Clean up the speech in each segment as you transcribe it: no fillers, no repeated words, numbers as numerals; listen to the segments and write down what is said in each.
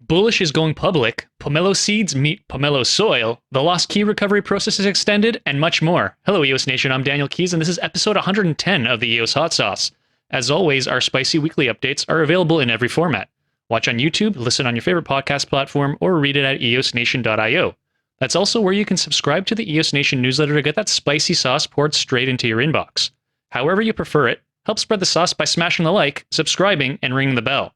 Bullish is going public, Pomelo seeds meet Pomelo soil, the lost key recovery process is extended, and much more. Hello EOS Nation, I'm Daniel Keys, and this is episode 110 of the EOS Hot Sauce. As always, our spicy weekly updates are available in every format. Watch on YouTube, listen on your favorite podcast platform, or read it at eosnation.io. That's also where you can subscribe to the EOS Nation newsletter to get that spicy sauce poured straight into your inbox. However you prefer it, help spread the sauce by smashing the like, subscribing, and ringing the bell.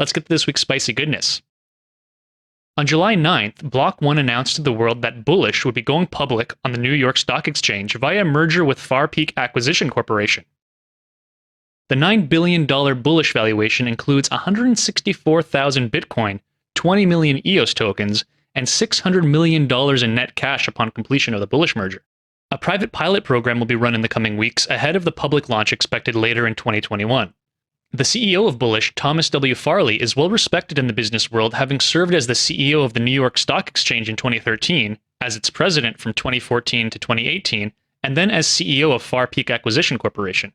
Let's get to this week's spicy goodness. On July 9th, block.one announced to the world that Bullish would be going public on the New York Stock Exchange via a merger with Far Peak Acquisition Corporation. The $9 billion Bullish valuation includes 164,000 Bitcoin, 20 million EOS tokens, and $600 million in net cash upon completion of the Bullish merger. A private pilot program will be run in the coming weeks ahead of the public launch expected later in 2021. The CEO of Bullish, Thomas W. Farley, is well respected in the business world, having served as the CEO of the New York Stock Exchange in 2013, as its president from 2014 to 2018, and then as CEO of Far Peak Acquisition Corporation.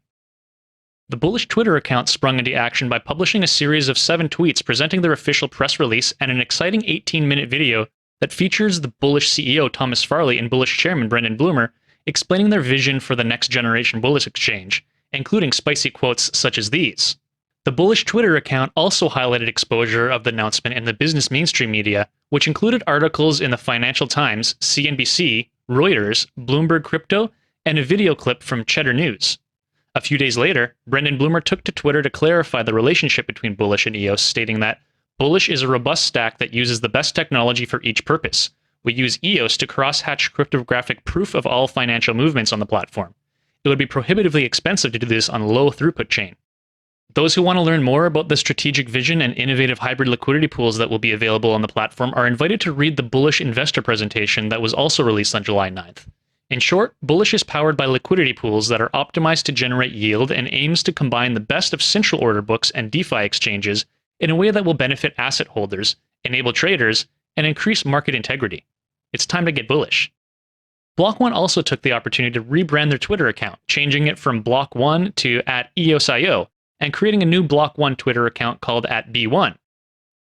The Bullish Twitter account sprung into action by publishing a series of 7 tweets presenting their official press release and an exciting 18-minute video that features the Bullish CEO Thomas Farley and Bullish chairman Brendan Bloomer explaining their vision for the next generation Bullish exchange, including spicy quotes such as these. The Bullish Twitter account also highlighted exposure of the announcement in the business mainstream media, which included articles in the Financial Times, CNBC, Reuters, Bloomberg Crypto, and a video clip from Cheddar News. A few days later, Brendan Bloomer took to Twitter to clarify the relationship between Bullish and EOS, stating that Bullish is a robust stack that uses the best technology for each purpose. We use EOS to cross-hatch cryptographic proof of all financial movements on the platform. It would be prohibitively expensive to do this on a low-throughput chain. Those who want to learn more about the strategic vision and innovative hybrid liquidity pools that will be available on the platform are invited to read the Bullish investor presentation that was also released on July 9th. In short, Bullish is powered by liquidity pools that are optimized to generate yield and aims to combine the best of central order books and DeFi exchanges in a way that will benefit asset holders, enable traders, and increase market integrity. It's time to get bullish. block.one also took the opportunity to rebrand their Twitter account, changing it from block.one to @EOSIO, and creating a new block.one Twitter account called @B1.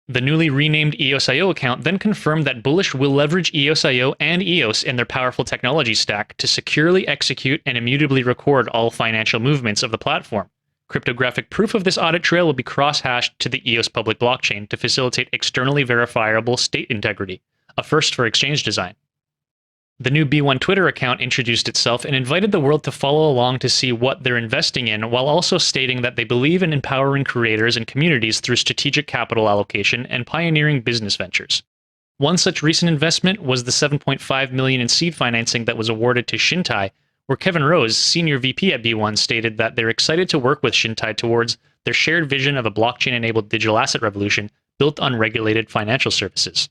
The newly renamed EOSIO account then confirmed that Bullish will leverage EOSIO and EOS in their powerful technology stack to securely execute and immutably record all financial movements of the platform. Cryptographic proof of this audit trail will be cross-hashed to the EOS public blockchain to facilitate externally verifiable state integrity, a first for exchange design. The new B1 Twitter account introduced itself and invited the world to follow along to see what they're investing in, while also stating that they believe in empowering creators and communities through strategic capital allocation and pioneering business ventures. One such recent investment was the $7.5 million in seed financing that was awarded to Shintai, where Kevin Rose, senior VP at B1, stated that they're excited to work with Shintai towards their shared vision of a blockchain-enabled digital asset revolution built on regulated financial services.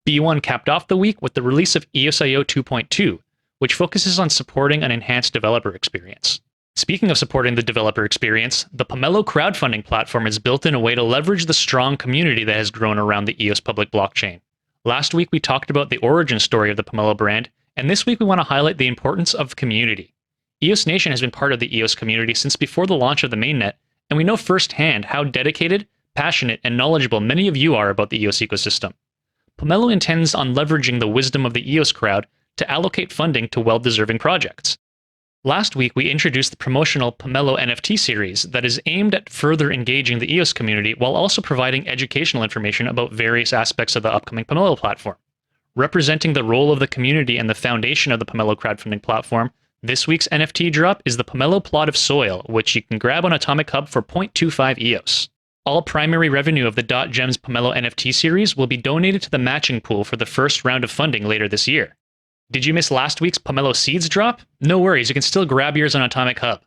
B1 capped off the week with the release of EOSIO 2.2, which focuses on supporting an enhanced developer experience. Speaking of supporting the developer experience, the Pomelo crowdfunding platform is built in a way to leverage the strong community that has grown around the EOS public blockchain. Last week we talked about the origin story of the Pomelo brand, and this week we want to highlight the importance of community. EOS Nation has been part of the EOS community since before the launch of the mainnet, and we know firsthand how dedicated, passionate, and knowledgeable many of you are about the EOS ecosystem. Pomelo intends on leveraging the wisdom of the EOS crowd to allocate funding to well-deserving projects. Last week, we introduced the promotional Pomelo NFT series that is aimed at further engaging the EOS community while also providing educational information about various aspects of the upcoming Pomelo platform. Representing the role of the community and the foundation of the Pomelo crowdfunding platform, this week's NFT drop is the Pomelo plot of soil, which you can grab on Atomic Hub for 0.25 EOS. All primary revenue of the .gems Pomelo NFT series will be donated to the matching pool for the first round of funding later this year. Did you miss last week's Pomelo Seeds drop? No worries, you can still grab yours on Atomic Hub.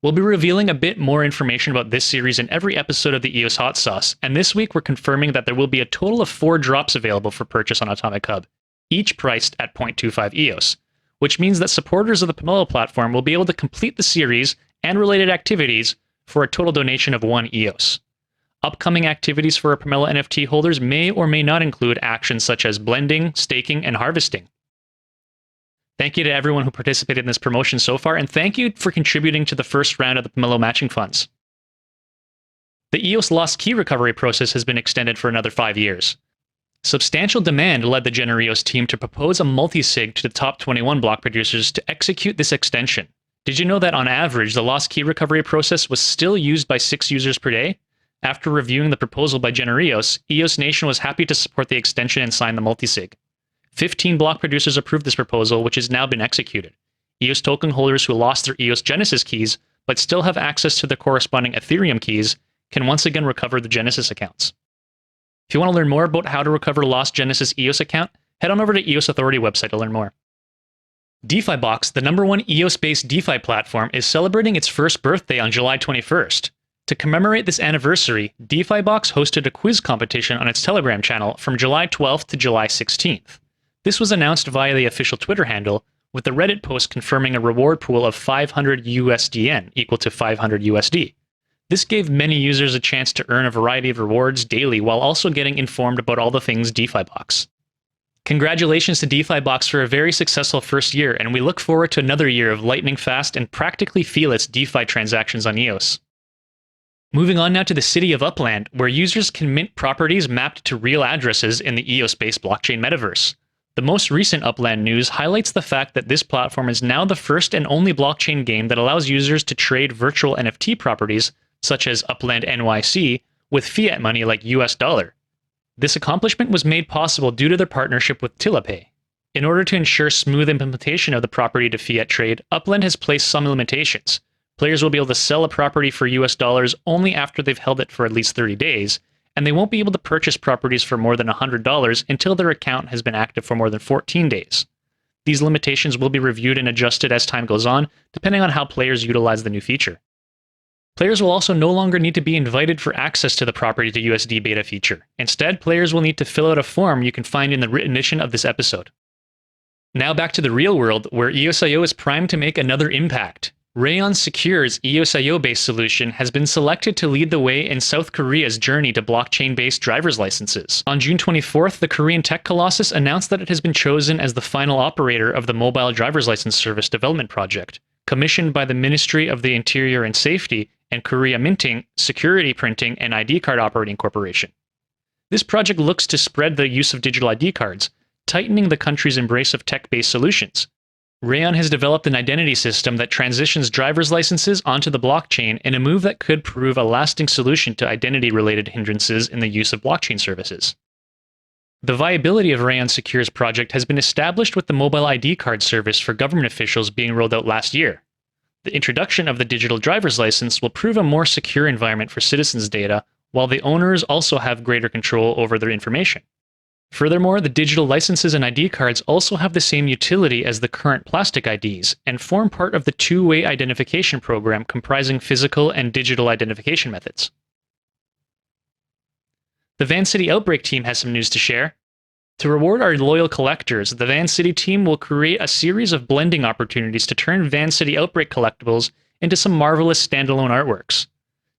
We'll be revealing a bit more information about this series in every episode of the EOS Hot Sauce, and this week we're confirming that there will be a total of 4 drops available for purchase on Atomic Hub, each priced at 0.25 EOS, which means that supporters of the Pomelo platform will be able to complete the series and related activities for a total donation of 1 EOS. Upcoming activities for our Pomelo NFT holders may or may not include actions such as blending, staking, and harvesting. Thank you to everyone who participated in this promotion so far, and thank you for contributing to the first round of the Pomelo matching funds. The EOS lost key recovery process has been extended for another 5 years. Substantial demand led the GenerEOS team to propose a multi-sig to the top 21 block producers to execute this extension. Did you know that on average, the lost key recovery process was still used by 6 users per day? After reviewing the proposal by GenerEOS, EOS Nation was happy to support the extension and sign the multi-sig. 15 block producers approved this proposal, which has now been executed. EOS token holders who lost their EOS Genesis keys, but still have access to the corresponding Ethereum keys, can once again recover the Genesis accounts. If you want to learn more about how to recover lost Genesis EOS account, head on over to EOS Authority website to learn more. DeFi Box, the #1 EOS-based DeFi platform, is celebrating its first birthday on July 21st. To commemorate this anniversary, DeFi Box hosted a quiz competition on its Telegram channel from July 12th to July 16th. This was announced via the official Twitter handle, with the Reddit post confirming a reward pool of 500 USDN, equal to 500 USD. This gave many users a chance to earn a variety of rewards daily while also getting informed about all the things DeFi Box. Congratulations to DeFi Box for a very successful first year, and we look forward to another year of lightning fast and practically feeless DeFi transactions on EOS. Moving on now to the city of Upland, where users can mint properties mapped to real addresses in the EOS-based blockchain metaverse. The most recent Upland news highlights the fact that this platform is now the first and only blockchain game that allows users to trade virtual NFT properties, such as Upland NYC, with fiat money like US dollar. This accomplishment was made possible due to their partnership with TillaPay. In order to ensure smooth implementation of the property to fiat trade, Upland has placed some limitations. Players will be able to sell a property for US dollars only after they've held it for at least 30 days, and they won't be able to purchase properties for more than $100 until their account has been active for more than 14 days. These limitations will be reviewed and adjusted as time goes on, depending on how players utilize the new feature. Players will also no longer need to be invited for access to the property to USD beta feature. Instead, players will need to fill out a form you can find in the written edition of this episode. Now back to the real world, where EOSIO is primed to make another impact. Rayon Secure's EOSIO-based solution has been selected to lead the way in South Korea's journey to blockchain-based driver's licenses. On June 24th, the Korean tech colossus announced that it has been chosen as the final operator of the Mobile Driver's License Service development project, commissioned by the Ministry of the Interior and Safety and Korea Minting, Security Printing, and ID Card Operating Corporation. This project looks to spread the use of digital ID cards, tightening the country's embrace of tech-based solutions. Rayon has developed an identity system that transitions driver's licenses onto the blockchain in a move that could prove a lasting solution to identity-related hindrances in the use of blockchain services. The viability of Rayon Secure's project has been established with the mobile ID card service for government officials being rolled out last year. The introduction of the digital driver's license will prove a more secure environment for citizens' data, while the owners also have greater control over their information. Furthermore, the digital licenses and ID cards also have the same utility as the current plastic IDs and form part of the two-way identification program comprising physical and digital identification methods. The Vancity Outbreak team has some news to share. To reward our loyal collectors, the Vancity team will create a series of blending opportunities to turn Vancity Outbreak collectibles into some marvelous standalone artworks.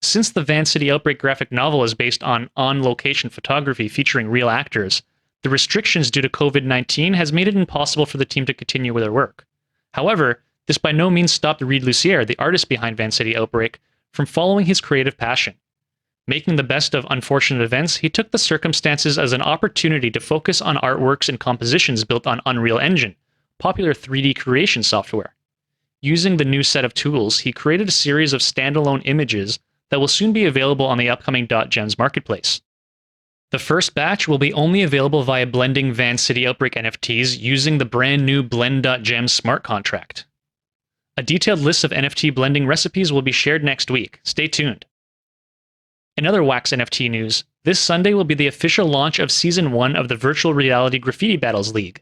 Since the Vancity Outbreak graphic novel is based on on-location photography featuring real actors, the restrictions due to COVID-19 has made it impossible for the team to continue with their work. However, this by no means stopped Reed Lucier, the artist behind Vancity Outbreak, from following his creative passion. Making the best of unfortunate events, he took the circumstances as an opportunity to focus on artworks and compositions built on Unreal Engine, popular 3D creation software. Using the new set of tools, he created a series of standalone images that will soon be available on the upcoming .gems marketplace. The first batch will be only available via blending Vancity Outbreak NFTs using the brand new blend.gems smart contract. A detailed list of NFT blending recipes will be shared next week. Stay tuned. In other Wax NFT news, this Sunday will be the official launch of Season 1 of the Virtual Reality Graffiti Battles League.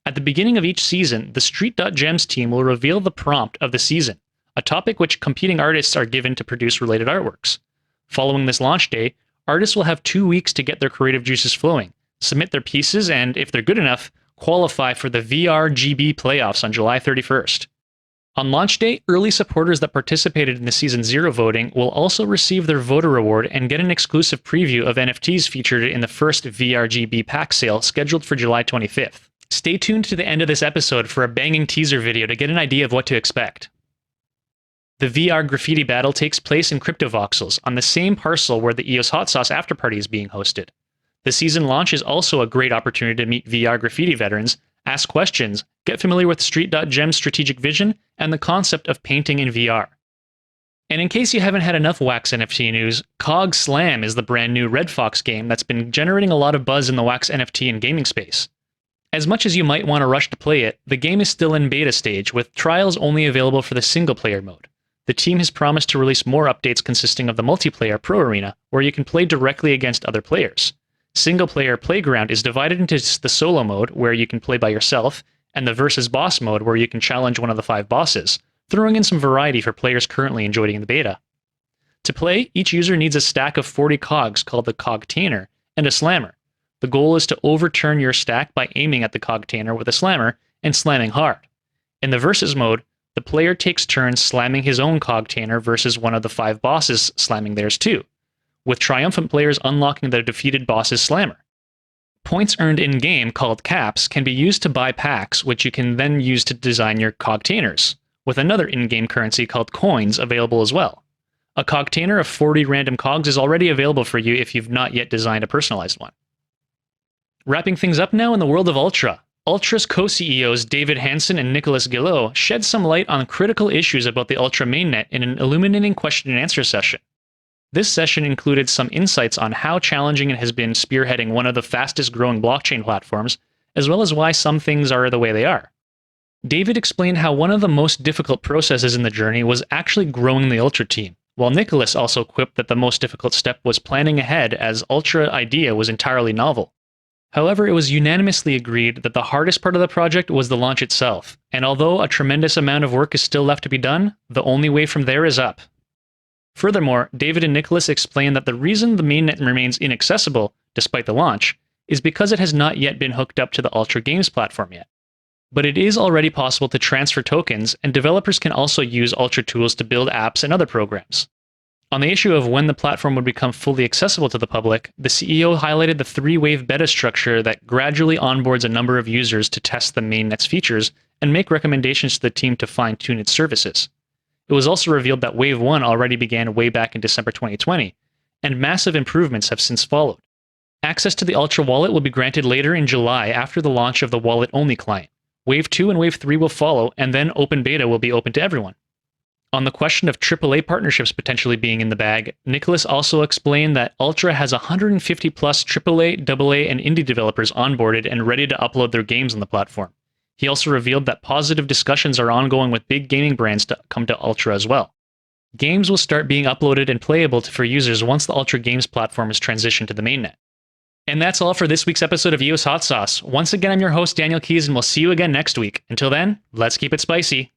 At the beginning of each season, the Street.gems team will reveal the prompt of the season, a topic which competing artists are given to produce related artworks. Following this launch day, artists will have 2 weeks to get their creative juices flowing, submit their pieces, and, if they're good enough, qualify for the VRGB playoffs on July 31st. On launch day, early supporters that participated in the Season 0 voting will also receive their voter reward and get an exclusive preview of NFTs featured in the first VRGB pack sale scheduled for July 25th. Stay tuned to the end of this episode for a banging teaser video to get an idea of what to expect. The VR graffiti battle takes place in Cryptovoxels, on the same parcel where the EOS Hot Sauce afterparty is being hosted. The season launch is also a great opportunity to meet VR graffiti veterans, ask questions, get familiar with Street.gem's strategic vision, and the concept of painting in VR. And in case you haven't had enough Wax NFT news, Cog Slam is the brand new Red Fox game that's been generating a lot of buzz in the Wax NFT and gaming space. As much as you might want to rush to play it, the game is still in beta stage, with trials only available for the single-player mode. The team has promised to release more updates consisting of the multiplayer Pro Arena, where you can play directly against other players. Single-player Playground is divided into the solo mode, where you can play by yourself, and the versus boss mode, where you can challenge one of the 5 bosses, throwing in some variety for players currently enjoying the beta. To play, each user needs a stack of 40 cogs called the Cogtainer, and a slammer. The goal is to overturn your stack by aiming at the Cogtainer with a slammer and slamming hard. In the versus mode, the player takes turns slamming his own Cogtainer versus one of the 5 bosses slamming theirs too, with triumphant players unlocking the defeated boss's slammer. Points earned in-game, called caps, can be used to buy packs, which you can then use to design your Cogtainers, with another in-game currency called coins available as well. A Cogtainer of 40 random cogs is already available for you if you've not yet designed a personalized one. Wrapping things up now in the world of Ultra. Ultra's co-CEOs David Hansen and Nicolas Guillot shed some light on critical issues about the Ultra mainnet in an illuminating question and answer session. This session included some insights on how challenging it has been spearheading one of the fastest growing blockchain platforms, as well as why some things are the way they are. David explained how one of the most difficult processes in the journey was actually growing the Ultra team, while Nicolas also quipped that the most difficult step was planning ahead, as Ultra idea was entirely novel. However, it was unanimously agreed that the hardest part of the project was the launch itself, and although a tremendous amount of work is still left to be done, the only way from there is up. Furthermore, David and Nicolas explained that the reason the mainnet remains inaccessible, despite the launch, is because it has not yet been hooked up to the Ultra Games platform yet. But it is already possible to transfer tokens, and developers can also use Ultra tools to build apps and other programs. On the issue of when the platform would become fully accessible to the public, the CEO highlighted the 3-wave beta structure that gradually onboards a number of users to test the mainnet's features and make recommendations to the team to fine-tune its services. It was also revealed that Wave 1 already began way back in December 2020, and massive improvements have since followed. Access to the Ultra wallet will be granted later in July after the launch of the wallet-only client. Wave 2 and Wave 3 will follow, and then open beta will be open to everyone. On the question of AAA partnerships potentially being in the bag, Nicolas also explained that Ultra has 150 plus AAA, AA, and indie developers onboarded and ready to upload their games on the platform. He also revealed that positive discussions are ongoing with big gaming brands to come to Ultra as well. Games will start being uploaded and playable for users once the Ultra Games platform is transitioned to the mainnet. And that's all for this week's episode of EOS Hot Sauce. Once again, I'm your host, Daniel Keys, and we'll see you again next week. Until then, let's keep it spicy.